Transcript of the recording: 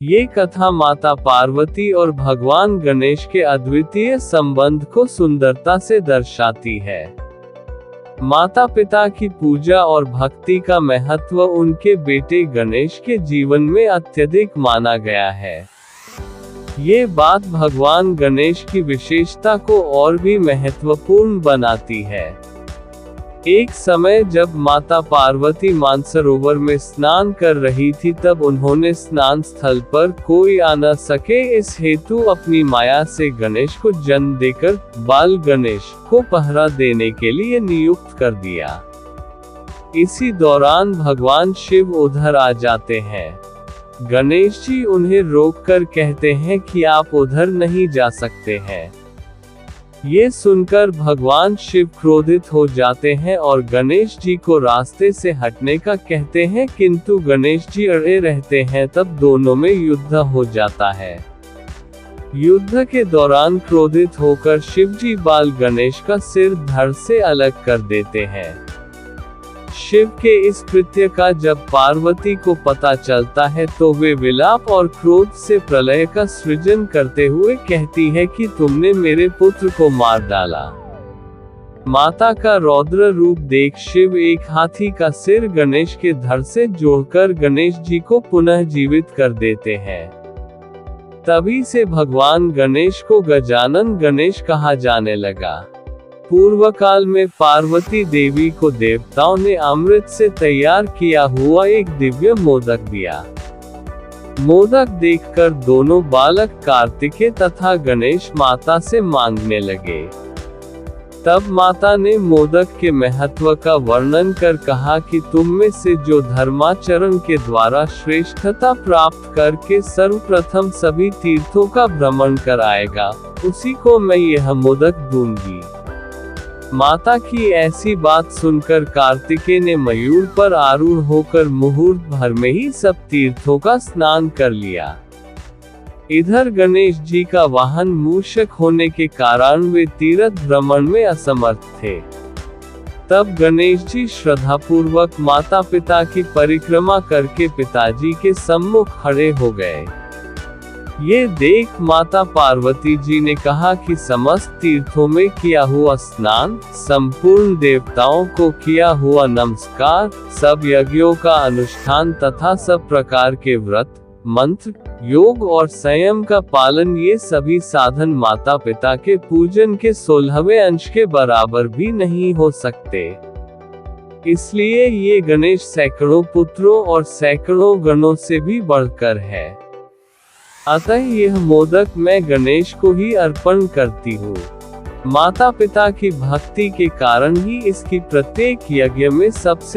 ये कथा माता पार्वती और भगवान गणेश के अद्वितीय संबंध को सुंदरता से दर्शाती है। माता पिता की पूजा और भक्ति का महत्व उनके बेटे गणेश के जीवन में अत्यधिक माना गया है। ये बात भगवान गणेश की विशेषता को और भी महत्वपूर्ण बनाती है। एक समय जब माता पार्वती मानसरोवर में स्नान कर रही थी, तब उन्होंने स्नान स्थल पर कोई आ न सके इस हेतु अपनी माया से गणेश को जन्म देकर बाल गणेश को पहरा देने के लिए नियुक्त कर दिया। इसी दौरान भगवान शिव उधर आ जाते हैं। गणेश जी उन्हें रोककर कहते हैं कि आप उधर नहीं जा सकते हैं। ये सुनकर भगवान शिव क्रोधित हो जाते हैं और गणेश जी को रास्ते से हटने का कहते हैं, किंतु गणेश जी अड़े रहते हैं। तब दोनों में युद्ध हो जाता है। युद्ध के दौरान क्रोधित होकर शिव जी बाल गणेश का सिर धड़ से अलग कर देते हैं। शिव के इस कृत्य का जब पार्वती को पता चलता है तो वे विलाप और क्रोध से प्रलय का सृजन करते हुए कहती है कि तुमने मेरे पुत्र को मार डाला। माता का रौद्र रूप देख शिव एक हाथी का सिर गणेश के धड़ से जोड़कर गणेश जी को पुनः जीवित कर देते हैं। तभी से भगवान गणेश को गजानन गणेश कहा जाने लगा। पूर्व काल में पार्वती देवी को देवताओं ने अमृत से तैयार किया हुआ एक दिव्य मोदक दिया। मोदक देखकर दोनों बालक कार्तिकेय तथा गणेश माता से मांगने लगे। तब माता ने मोदक के महत्व का वर्णन कर कहा कि तुम में से जो धर्माचरण के द्वारा श्रेष्ठता प्राप्त करके सर्वप्रथम सभी तीर्थों का भ्रमण कराएगा, उसी को मैं यह मोदक दूंगी। माता की ऐसी बात सुनकर कार्तिकेय ने मयूर पर आरूढ़ होकर मुहूर्त भर में ही सब तीर्थों का स्नान कर लिया। इधर गणेश जी का वाहन मूषक होने के कारण वे तीर्थ भ्रमण में असमर्थ थे। तब गणेश जी श्रद्धापूर्वक माता पिता की परिक्रमा करके पिताजी के सम्मुख खड़े हो गए। ये देख माता पार्वती जी ने कहा कि समस्त तीर्थों में किया हुआ स्नान, संपूर्ण देवताओं को किया हुआ नमस्कार, सब यज्ञों का अनुष्ठान तथा सब प्रकार के व्रत, मंत्र, योग और संयम का पालन, ये सभी साधन माता पिता के पूजन के 16वें अंश के बराबर भी नहीं हो सकते। इसलिए ये गणेश सैकड़ों पुत्रों और सैकड़ों गणों से भी बढ़कर है। अतः यह मोदक मैं गणेश को ही अर्पण करती हूँ। माता पिता की भक्ति के कारण ही इसकी प्रत्येक यज्ञ में सबसे